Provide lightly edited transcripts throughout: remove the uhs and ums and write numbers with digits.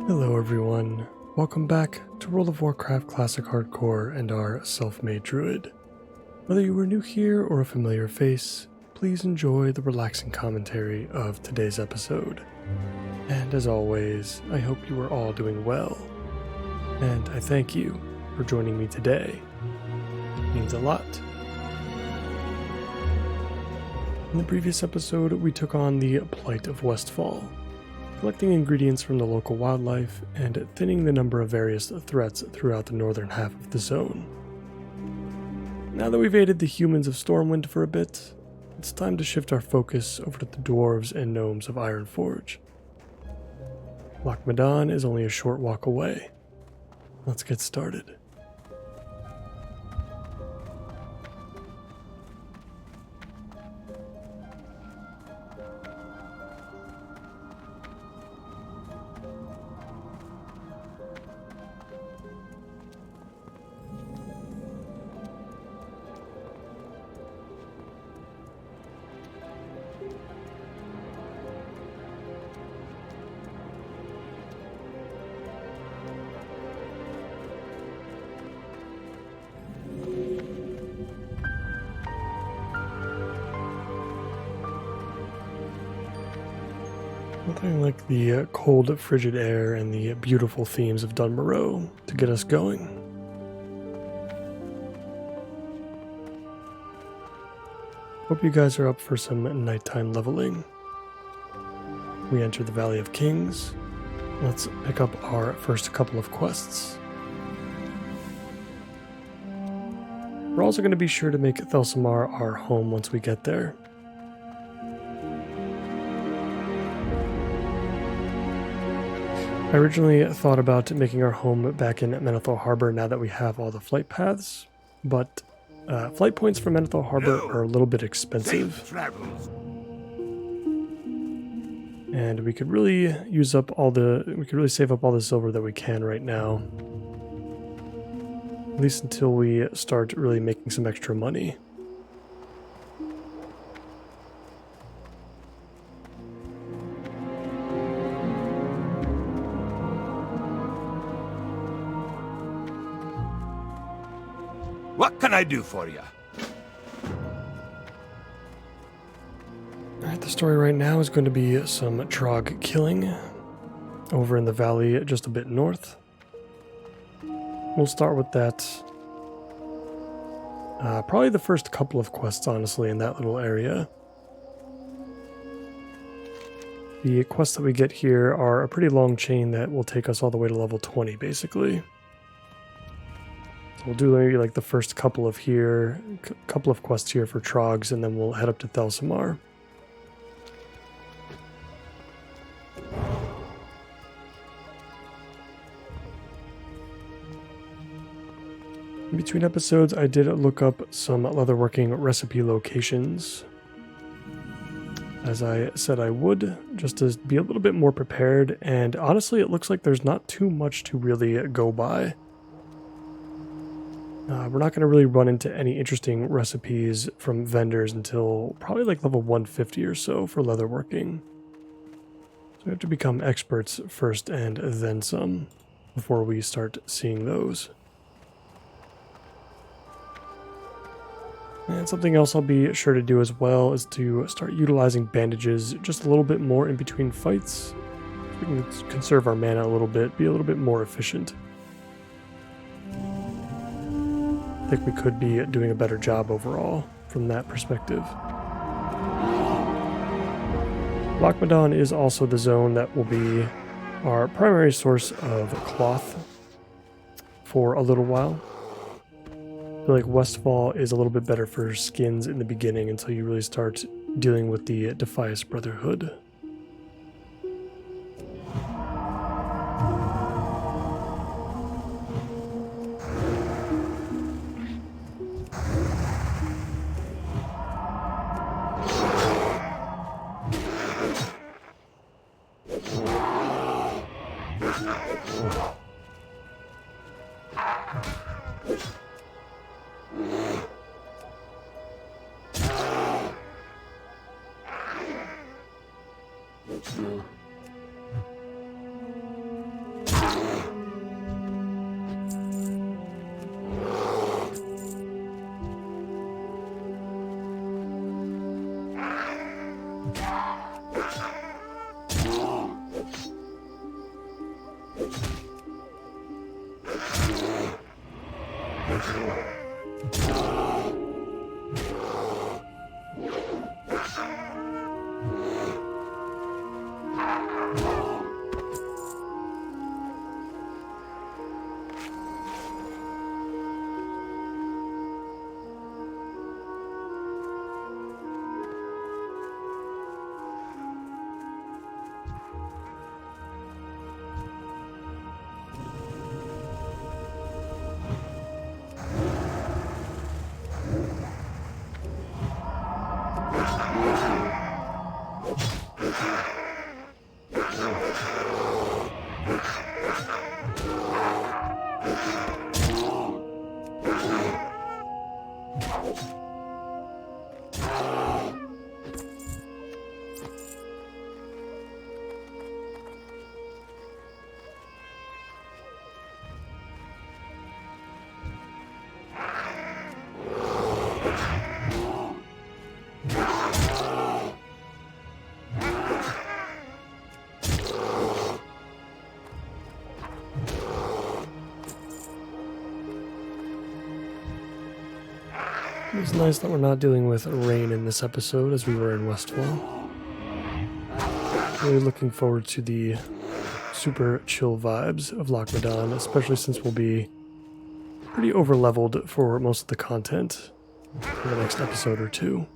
Hello everyone, welcome back to World of Warcraft Classic Hardcore and our self-made druid. Whether you are new here or a familiar face, please enjoy the relaxing commentary of today's episode. And as always, I hope you are all doing well. And I thank you for joining me today. It means a lot. In the previous episode, we took on the Plight of Westfall, collecting ingredients from the local wildlife and thinning the number of various threats throughout the northern half of the zone. Now that we've aided the humans of Stormwind for a bit, it's time to shift our focus over to the dwarves and gnomes of Ironforge. Bagnon is only a short walk away. Let's get started. Nothing like the cold, frigid air and the beautiful themes of Dunmoreau to get us going. Hope you guys are up for some nighttime leveling. We enter the Valley of Kings. Let's pick up our first couple of quests. We're also going to be sure to make Thelsamar our home once we get there. I originally thought about making our home back in Menethil Harbor now that we have all the flight paths, but flight points for Menethil Harbor are a little bit expensive. And we could really save up all the silver that we can right now. At least until we start really making some extra money. What can I do for you? Alright, the story right now is going to be some Trog killing over in the valley just a bit north. We'll start with that. Probably the first couple of quests, honestly, in that little area. The quests that we get here are a pretty long chain that will take us all the way to level 20, basically. We'll do maybe like the first couple of quests here for Trogs, and then we'll head up to Thelsamar. In between episodes, I did look up some leatherworking recipe locations, as I said I would, just to be a little bit more prepared, and honestly it looks like there's not too much to really go by. We're not going to really run into any interesting recipes from vendors until probably like level 150 or so for leatherworking. So we have to become experts first and then some before we start seeing those. And something else I'll be sure to do as well is to start utilizing bandages just a little bit more in between fights. So we can conserve our mana a little bit, be a little bit more efficient. I think we could be doing a better job overall from that perspective. Bagnon is also the zone that will be our primary source of cloth for a little while. I feel like Westfall is a little bit better for skins in the beginning until you really start dealing with the Defias Brotherhood. It's nice that we're not dealing with rain in this episode as we were in Westfall. Really looking forward to the super chill vibes of Loch Madan, especially since we'll be pretty over-leveled for most of the content for the next episode or two.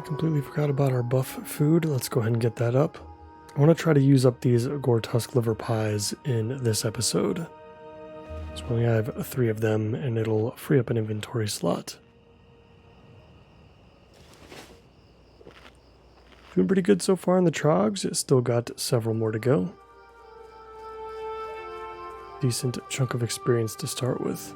Completely forgot about our buff food. Let's go ahead and get that up. I want to try to use up these Gortusk liver pies in this episode. So we only have 3 of them, and it'll free up an inventory slot. Doing pretty good so far in the trogs. It's still got several more to go. Decent chunk of experience to start with.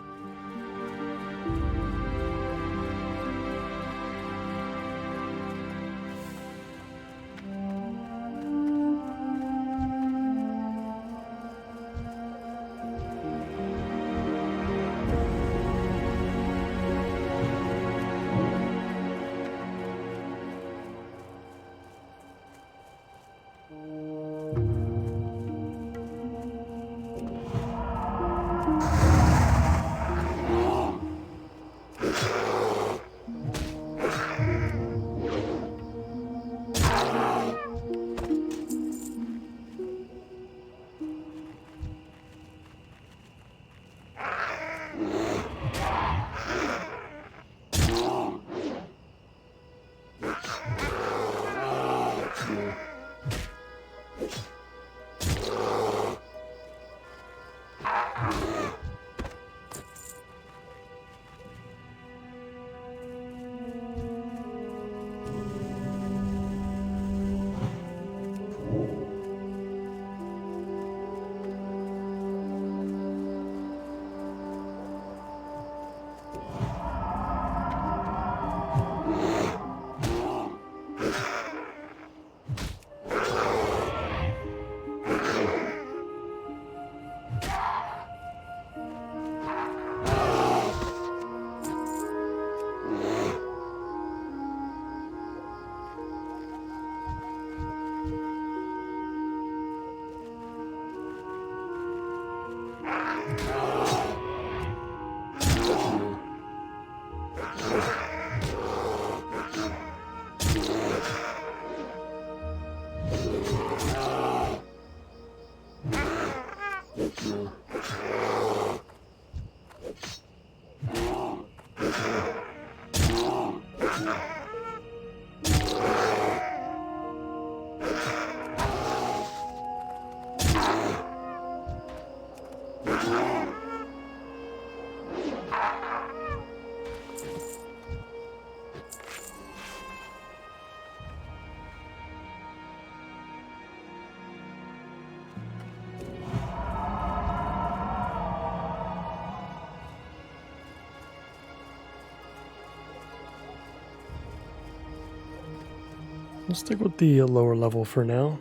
We'll stick with the lower level for now.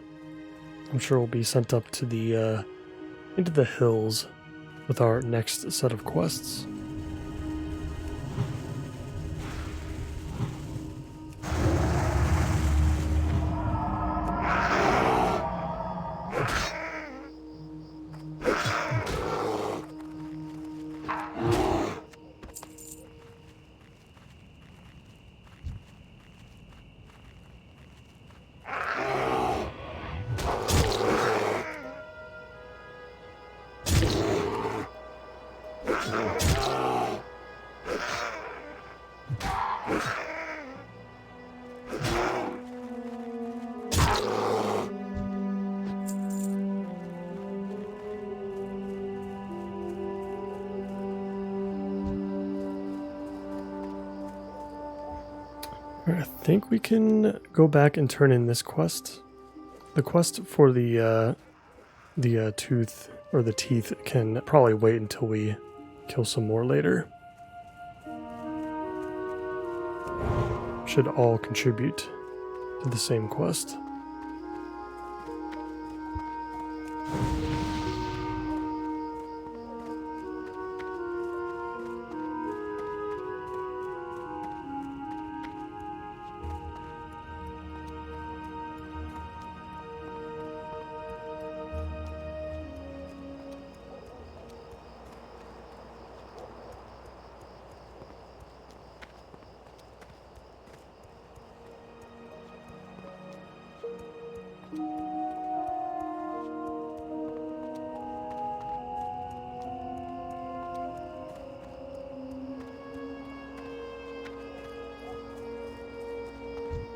I'm sure we'll be sent up to the into the hills with our next set of quests. I think we can go back and turn in this quest. The quest for the tooth or the teeth can probably wait until we kill some more later. Should all contribute to the same quest.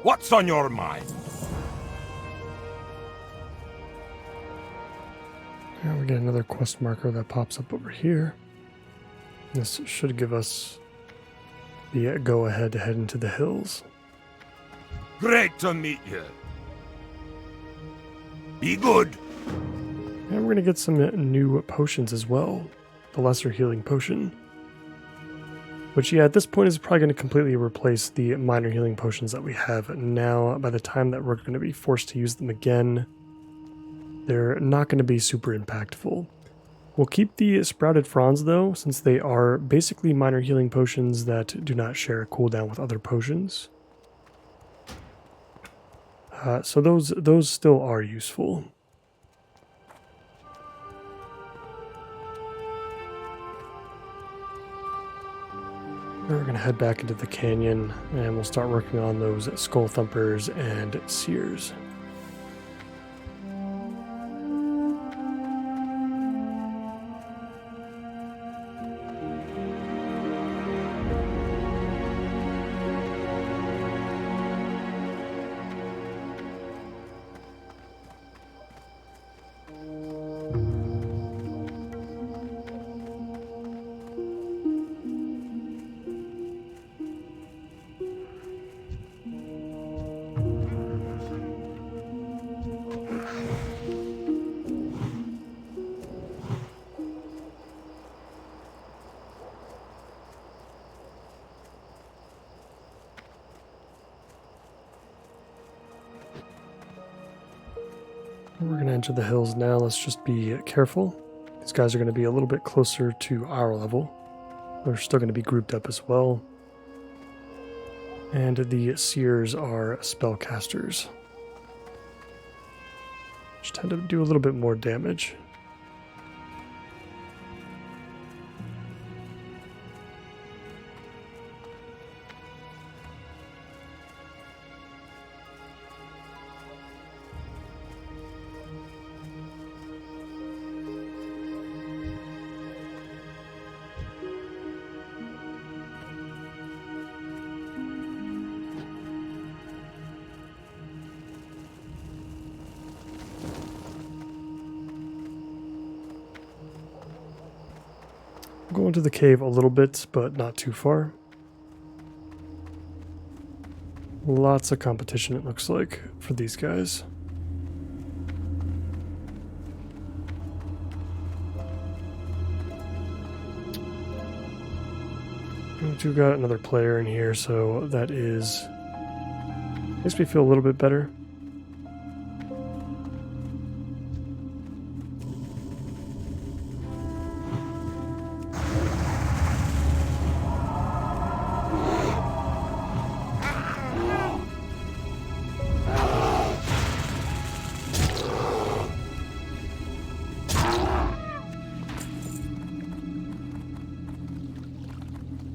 What's on your mind? Yeah, we get another quest marker that pops up over here. This should give us the go-ahead to head into the hills. Great to meet you. Be good. And we're going to get some new potions as well. The lesser healing potion. Which, yeah, at this point is probably going to completely replace the minor healing potions that we have now. By the time that we're going to be forced to use them again, they're not going to be super impactful. We'll keep the sprouted fronds though, since they are basically minor healing potions that do not share a cooldown with other potions. So those still are useful. We're going to head back into the canyon and we'll start working on those skull thumpers and seers. We're going to enter the hills now. Let's just be careful. These guys are going to be a little bit closer to our level. They're still going to be grouped up as well. And the seers are spellcasters, which tend to do a little bit more damage. We'll go into the cave a little bit, but not too far. Lots of competition, it looks like, for these guys. We do got another player in here, so that is... makes me feel a little bit better.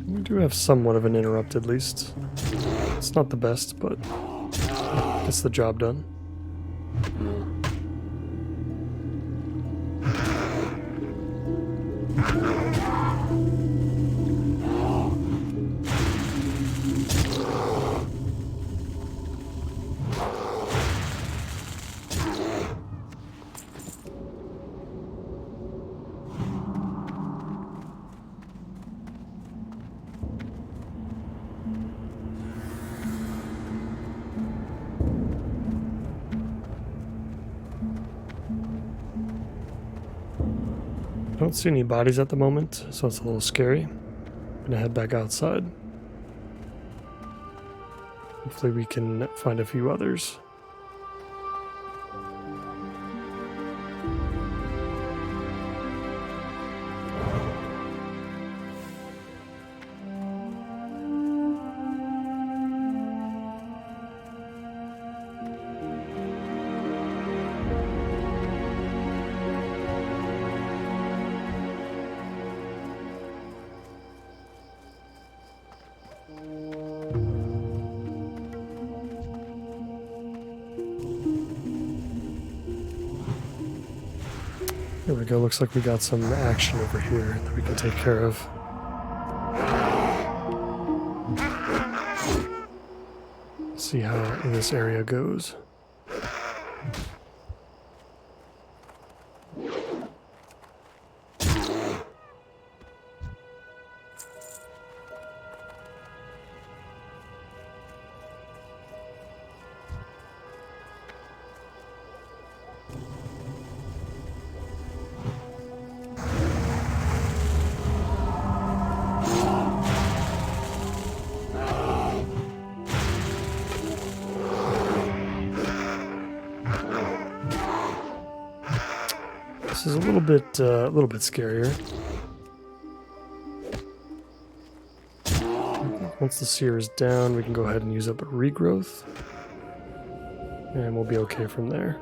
We do have somewhat of an interrupt, at least. It's not the best, but gets the job done. I don't see any bodies at the moment, so it's a little scary. I'm gonna head back outside. Hopefully we can find a few others. There we go, looks like we got some action over here that we can take care of. See how this area goes. This is a little bit scarier. Once the seer is down, we can go ahead and use up a regrowth, and we'll be okay from there.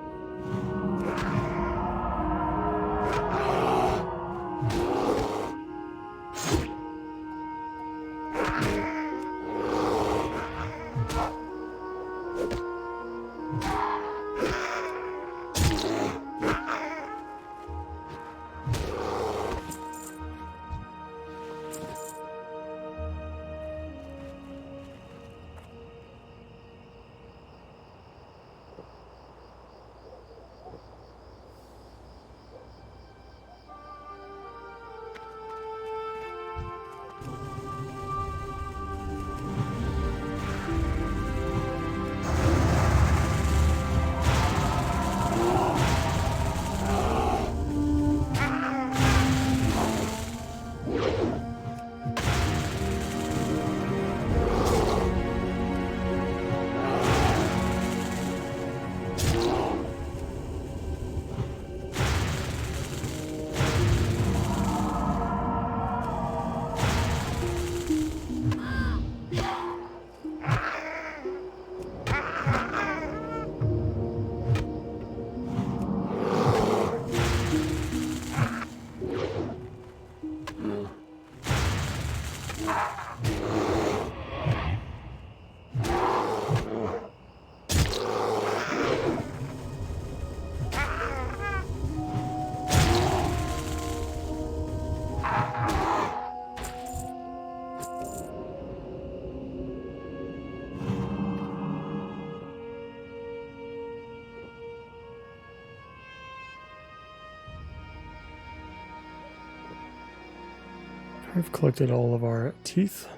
We've collected all of our teeth.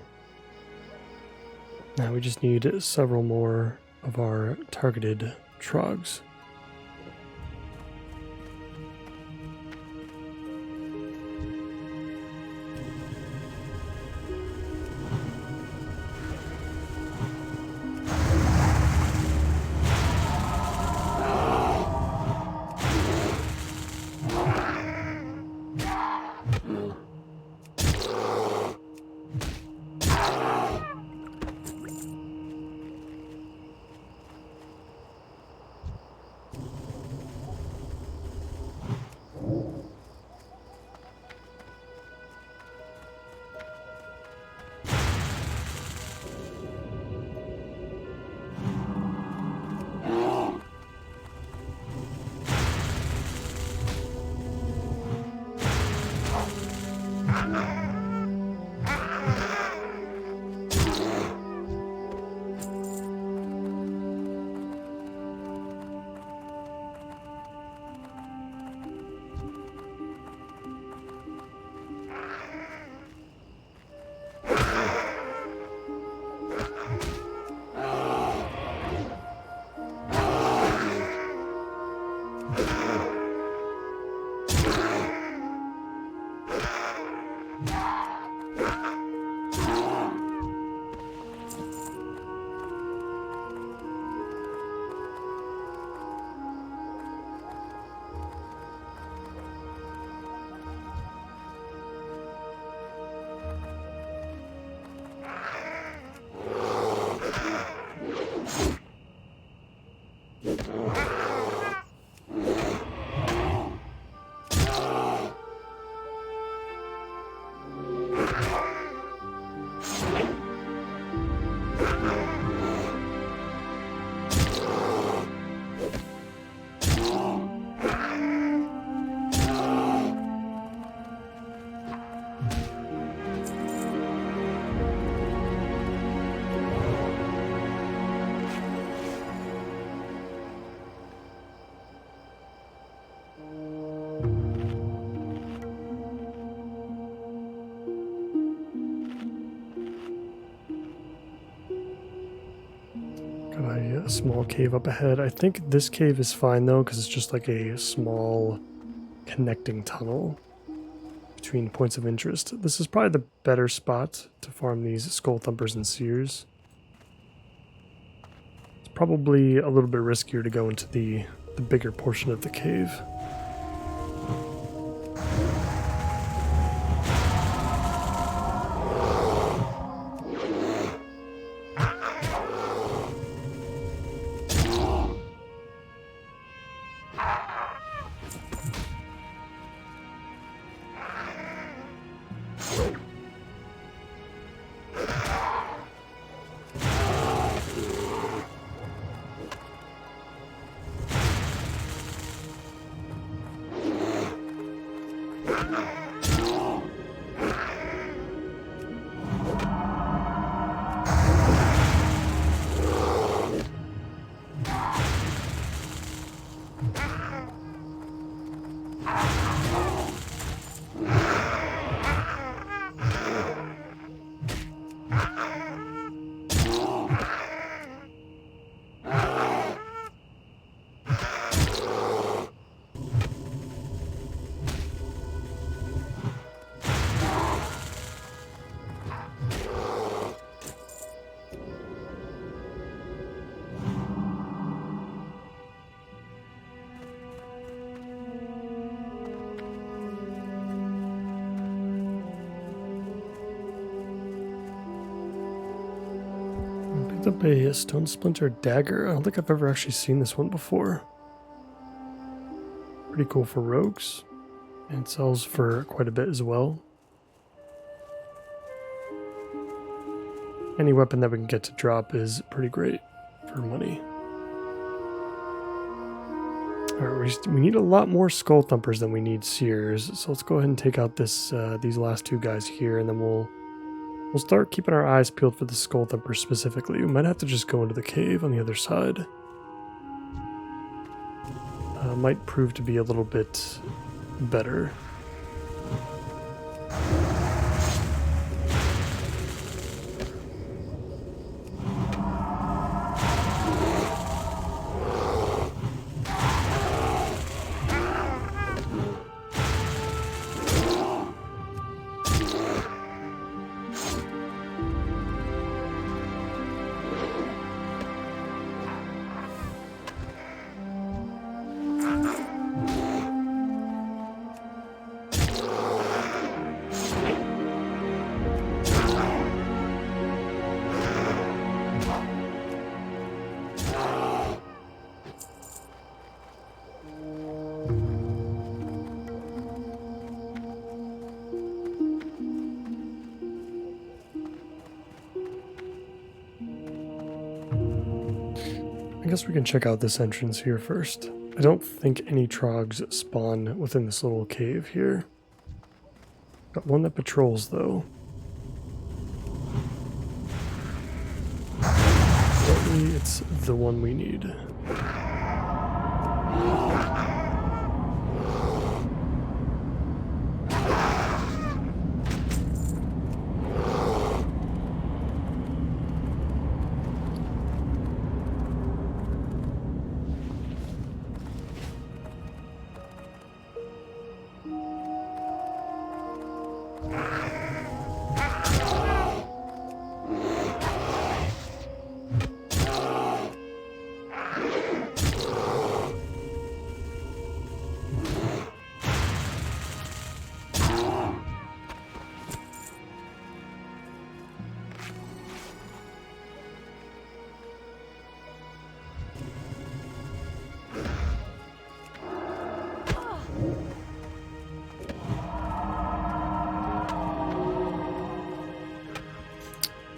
Now we just need several more of our targeted trogs. A small cave up ahead. I think this cave is fine though, because it's just like a small connecting tunnel between points of interest. This is probably the better spot to farm these skull thumpers and seers. It's probably a little bit riskier to go into the bigger portion of the cave. Up a stone splinter dagger. I don't think I've ever actually seen this one before. Pretty cool for rogues, and it sells for quite a bit as well. Any weapon that we can get to drop is pretty great for money. Alright, we need a lot more skull thumpers than we need seers, so let's go ahead and take out this these last two guys here, and then we'll start keeping our eyes peeled for the skull thumper specifically. We might have to just go into the cave on the other side. Might prove to be a little bit better. I guess we can check out this entrance here first. I don't think any trogs spawn within this little cave here. Got one that patrols, though. Apparently it's the one we need.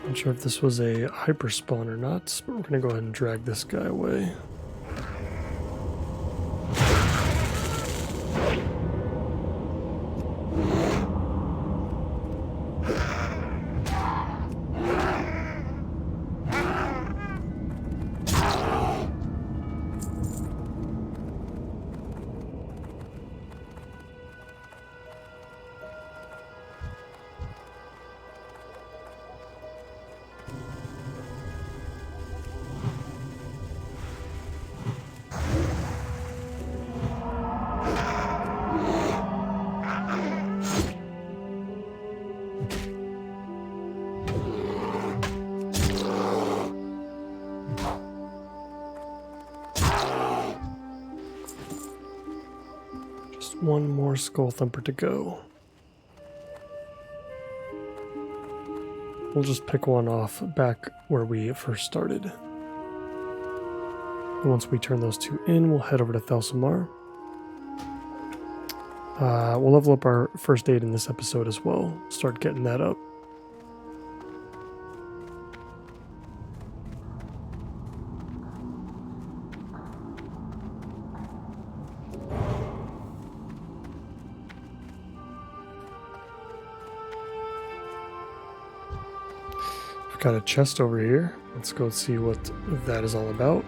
Not sure if this was a hyper spawn or not, but we're going to go ahead and drag this guy away. One more skull thumper to go. We'll just pick one off back where we first started. And once we turn those two in, we'll head over to Thelsamar. We'll level up our first aid in this episode as well. Start getting that up. Got a chest over here. Let's go see what that is all about.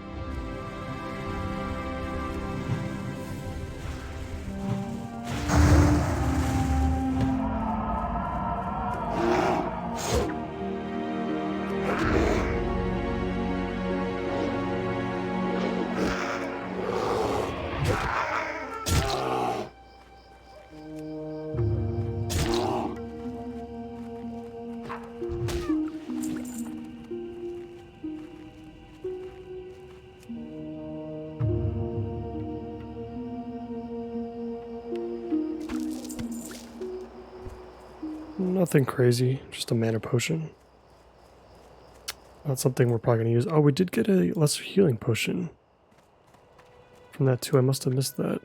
Nothing crazy, just a mana potion. Not something we're probably going to use. Oh, we did get a lesser healing potion from that too. I must have missed that.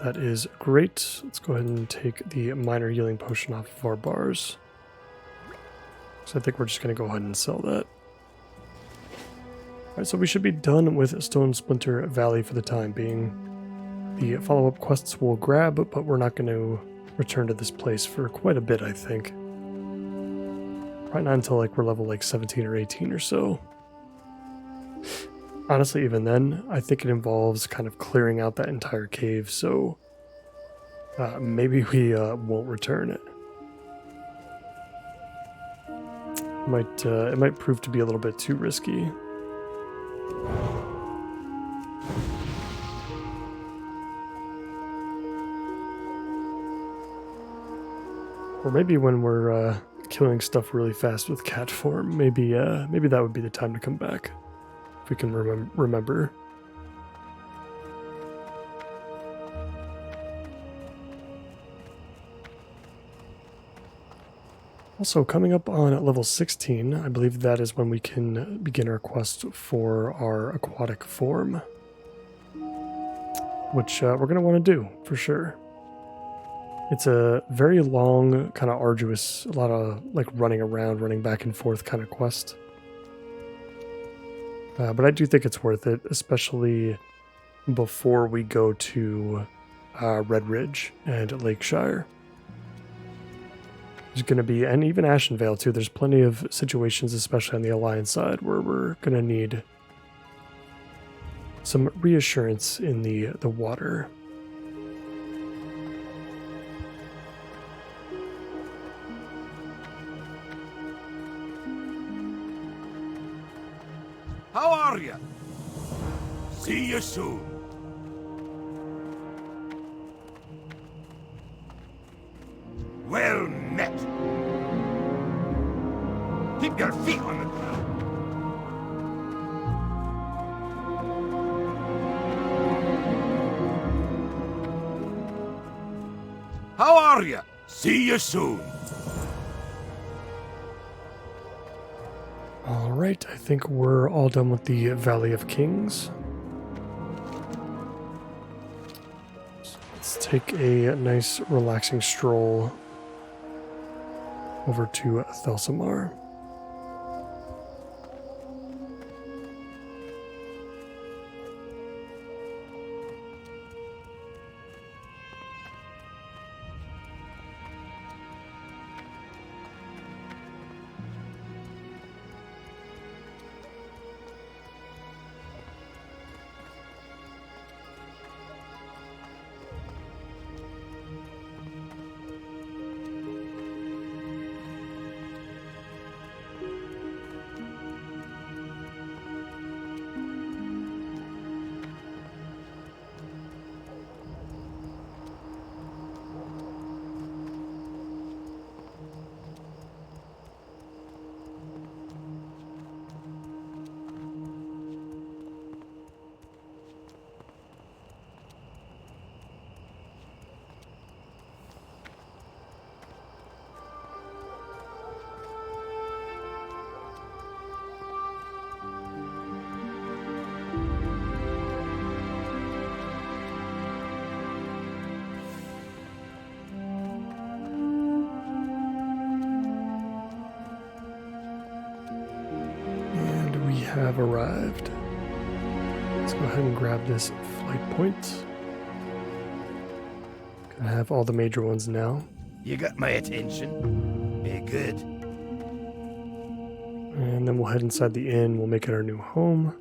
That is great. Let's go ahead and take the minor healing potion off of our bars. So I think we're just going to go ahead and sell that. Alright, so we should be done with Stone Splinter Valley for the time being. The follow-up quests we'll grab, but we're not going to return to this place for quite a bit, I think. Probably not until like we're level like 17 or 18 or so. Honestly, even then, I think it involves kind of clearing out that entire cave, so maybe we won't return it. It might prove to be a little bit too risky. Or maybe when we're killing stuff really fast with cat form, maybe that would be the time to come back, if we can remember. Also, coming up on level 16, I believe that is when we can begin our quest for our aquatic form, which we're going to want to do, for sure. It's a very long, kind of arduous, a lot of like running around, running back and forth kind of quest. But I do think it's worth it, especially before we go to Red Ridge and Lakeshire. There's going to be, and even Ashenvale too, there's plenty of situations, especially on the Alliance side, where we're going to need some reassurance in the water. How are you? See you soon. Well met. Keep your feet on the ground. How are you? See you soon. Alright, I think we're all done with the Valley of Kings. So let's take a nice relaxing stroll over to Thelsamar. Have arrived. Let's go ahead and grab this flight point. Gonna have all the major ones now. You got my attention. Be good. And then we'll head inside the inn. We'll make it our new home.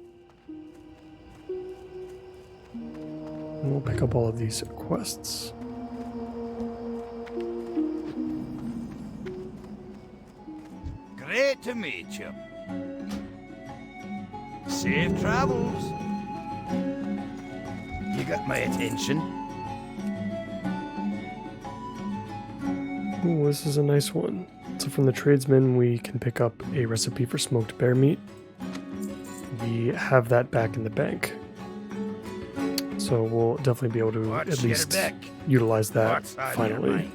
And we'll pick up all of these quests. Great to meet you. Safe travels. You got my attention. Ooh, this is a nice one. So from the tradesman, we can pick up a recipe for smoked bear meat. We have that back in the bank. So we'll definitely be able to at least utilize that finally.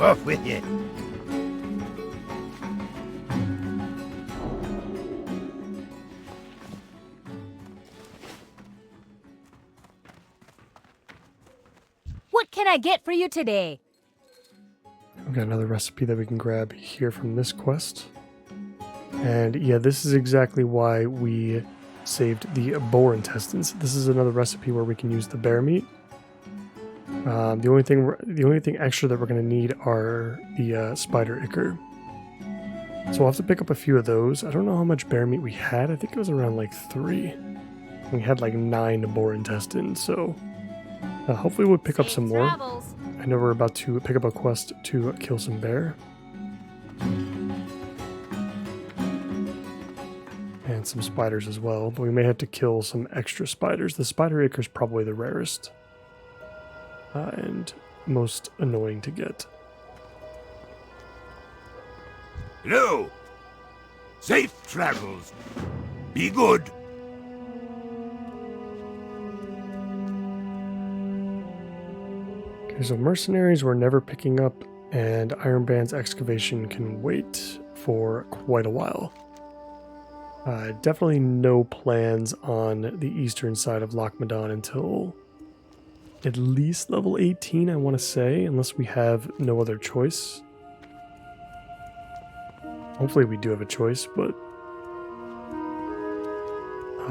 Off with you. What can I get for you today? We've got another recipe that we can grab here from this quest. And yeah, this is exactly why we saved the boar intestines. This is another recipe where we can use the bear meat. The only thing extra that we're going to need are the spider ichor. So we'll have to pick up a few of those. I don't know how much bear meat we had. I think it was around like 3. We had like 9 boar intestines, so hopefully we'll pick up some more. I know we're about to pick up a quest to kill some bear. And some spiders as well, but we may have to kill some extra spiders. The spider ichor is probably the rarest. And most annoying to get. Hello. Safe travels. Be good. Okay, so mercenaries we're never picking up, and Ironband's excavation can wait for quite a while. Definitely no plans on the eastern side of Loch Madon until at least level 18, I want to say, unless we have no other choice. Hopefully we do have a choice, but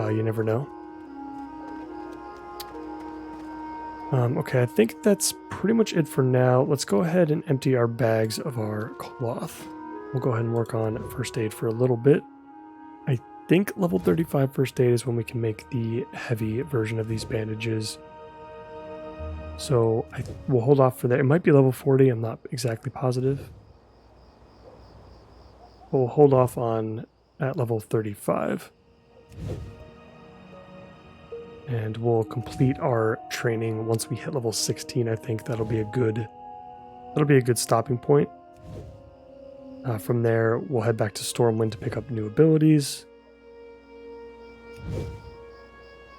you never know. Okay, I think that's pretty much it for now. Let's go ahead and empty our bags of our cloth. We'll go ahead and work on first aid for a little bit. I think level 35 first aid is when we can make the heavy version of these bandages. So we'll hold off for that. It might be level 40, I'm not exactly positive. But we'll hold off on at level 35. And we'll complete our training once we hit level 16. I think that'll be a good stopping point. From there, we'll head back to Stormwind to pick up new abilities.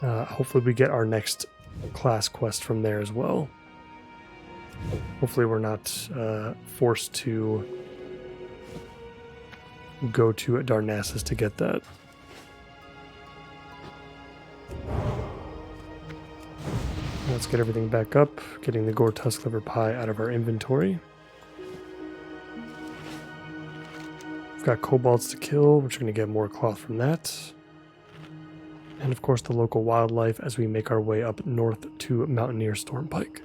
Hopefully we get our next class quest from there as well. Hopefully we're not forced to go to Narcissus to get that. Let's get everything back up, getting the Gore Tusk Liver Pie out of our inventory. We've got kobolds to kill, which are going to get more cloth from that. And of course the local wildlife as we make our way up north to Mountaineer Stormpike.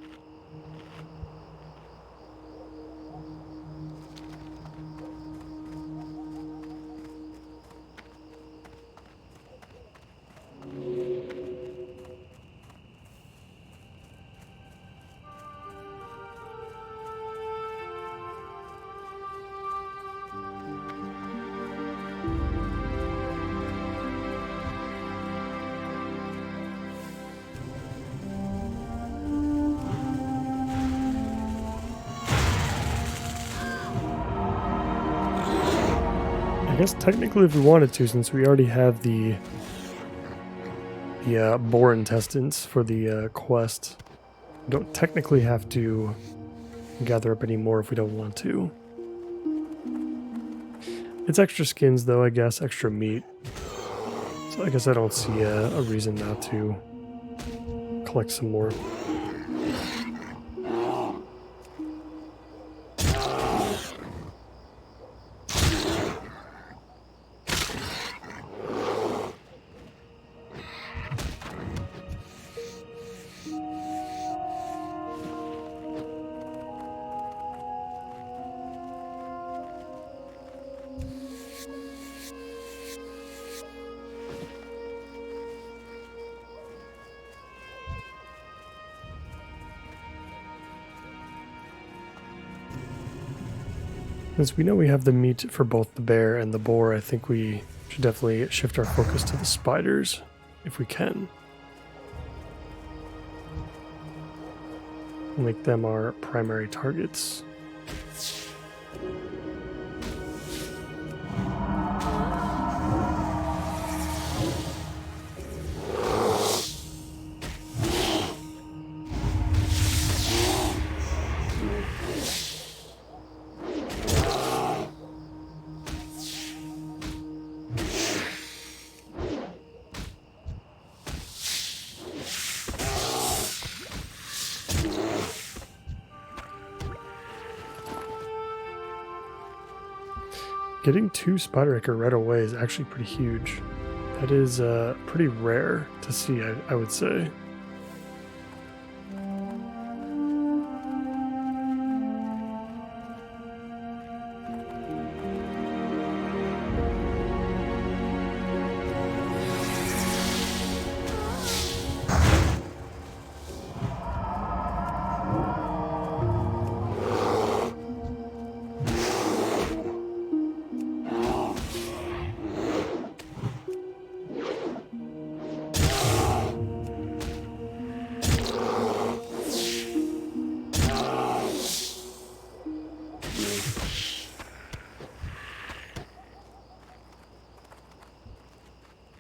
I guess technically if we wanted to, since we already have the boar intestines for the quest, we don't technically have to gather up any more if we don't want to. It's extra skins though, I guess, extra meat. So I guess I don't see a reason not to collect some more. Since we know we have the meat for both the bear and the boar, I think we should definitely shift our focus to the spiders, if we can. Make them our primary targets. Getting 2 Spider Acre right away is actually pretty huge. That is pretty rare to see, I would say.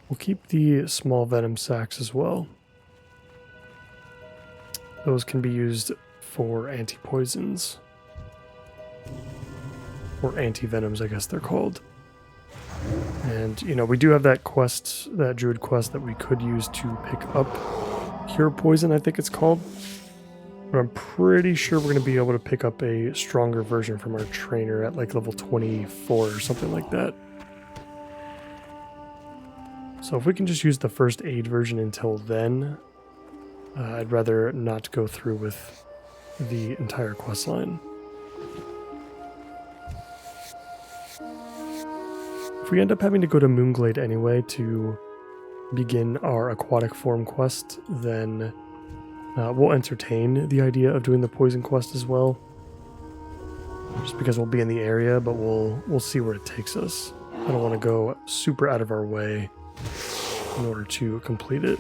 We'll keep the small venom sacs as well. Those can be used for anti-poisons. Or anti-venoms, I guess they're called. And, you know, we do have that quest, that druid quest that we could use to pick up Cure Poison, I think it's called. But I'm pretty sure we're going to be able to pick up a stronger version from our trainer at like level 24 or something like that. So if we can just use the first aid version until then, I'd rather not go through with the entire quest line. If we end up having to go to Moonglade anyway to begin our aquatic form quest, then we'll entertain the idea of doing the poison quest as well. Just because we'll be in the area, but we'll see where it takes us. I don't want to go super out of our way in order to complete it.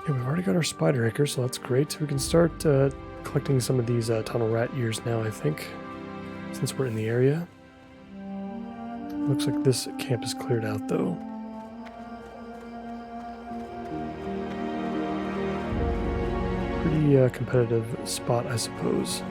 Yeah, we've already got our spider acre, so that's great. We can start collecting some of these tunnel rat ears now, I think, since we're in the area. Looks like this camp is cleared out, though. Pretty competitive spot, I suppose.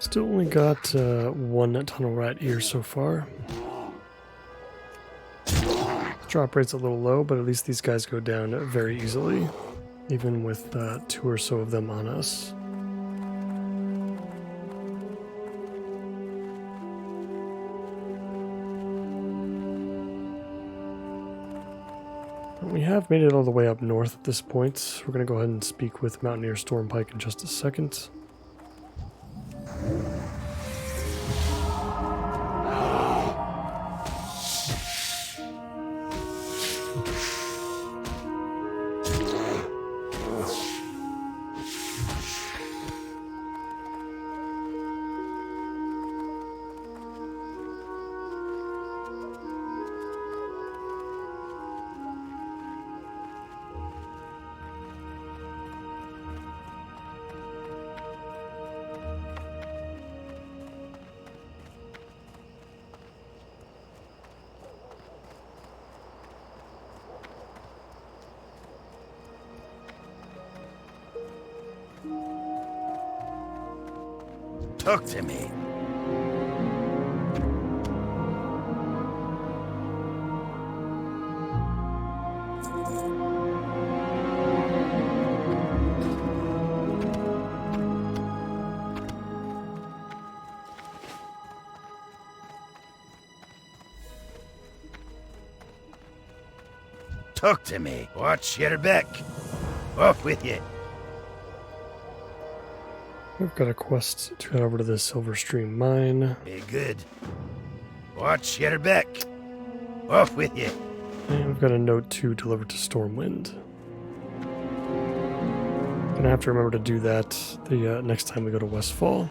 Still only got one tunnel rat ear so far. Drop rate's a little low, but at least these guys go down very easily, even with 2 or so of them on us. We have made it all the way up north at this point. We're going to go ahead and speak with Mountaineer Stormpike in just a second. Talk to me. Talk to me. Watch your back. Off with you. We've got a quest to head over to the Silver Stream Mine. Be good. Watch your back. Off with you. And we've got a note to deliver to Stormwind. Gonna have to remember to do that the next time we go to Westfall.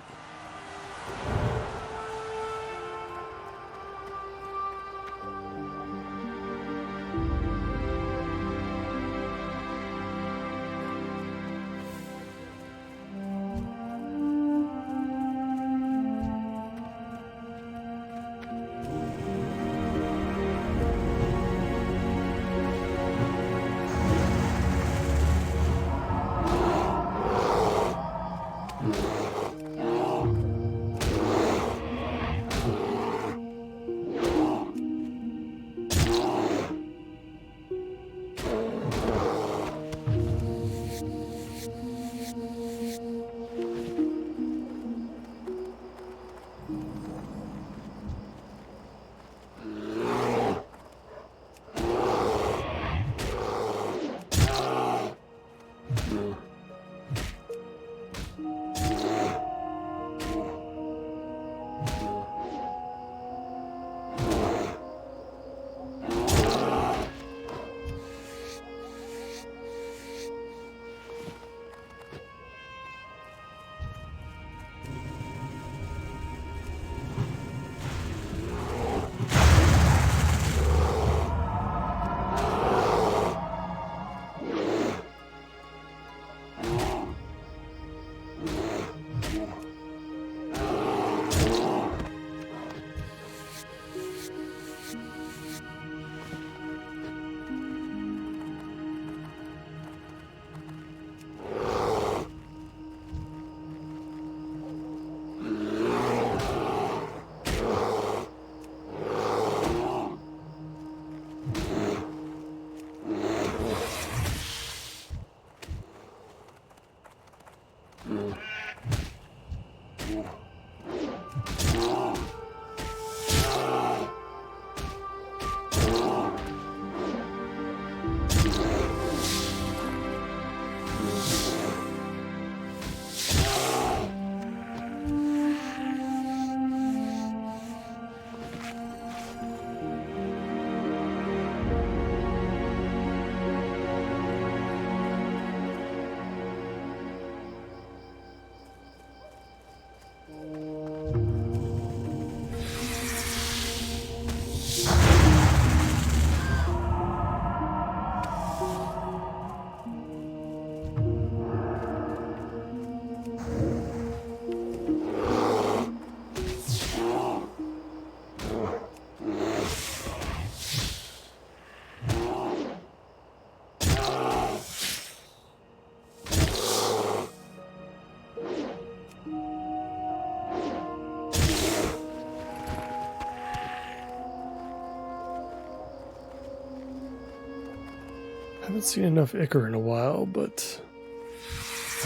haven't seen enough ichor in a while, but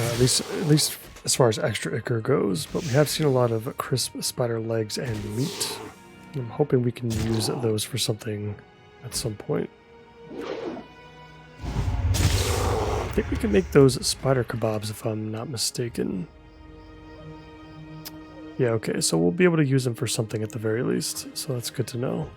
at least as far as extra ichor goes. But we have seen a lot of crisp spider legs and meat. I'm hoping we can use those for something at some point. I think we can make those spider kebabs if I'm not mistaken. Yeah, okay, so we'll be able to use them for something at the very least, so that's good to know.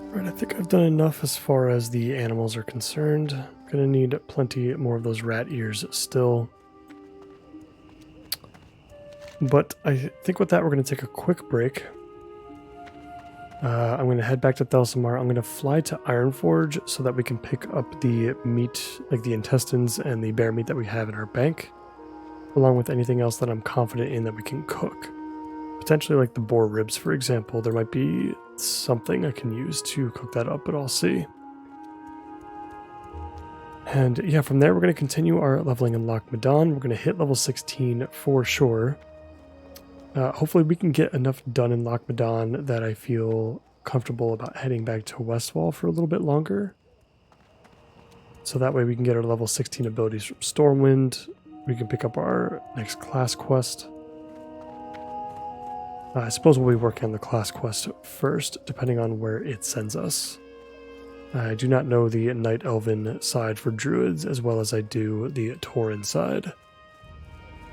Alright, I think I've done enough as far as the animals are concerned. I'm gonna need plenty more of those rat ears still. But I think with that we're gonna take a quick break. I'm gonna head back to Thelsamar. I'm gonna fly to Ironforge so that we can pick up the meat, like the intestines and the bear meat that we have in our bank, along with anything else that I'm confident in that we can cook. Potentially like the boar ribs, for example. There might be something I can use to cook that up, but I'll see. And yeah, from there we're going to continue our leveling in Loch Madon. We're going to hit level 16 for sure. Hopefully we can get enough done in Loch Madon that I feel comfortable about heading back to Westwall for a little bit longer. So that way we can get our level 16 abilities from Stormwind. We can pick up our next class quest. I suppose we'll be working on the class quest first, depending on where it sends us. I do not know the Night Elven side for druids as well as I do the Tauren side.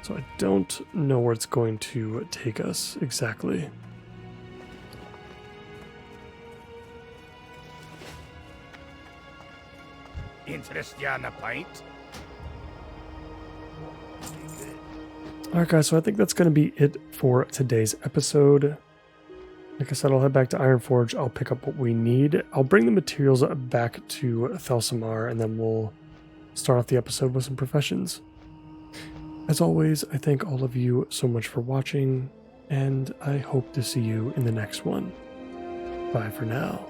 So I don't know where it's going to take us exactly. Interest you on a pint? Alright guys, so I think that's going to be it for today's episode. Like I said, I'll head back to Ironforge, I'll pick up what we need. I'll bring the materials back to Thelsamar, and then we'll start off the episode with some professions. As always, I thank all of you so much for watching, and I hope to see you in the next one. Bye for now.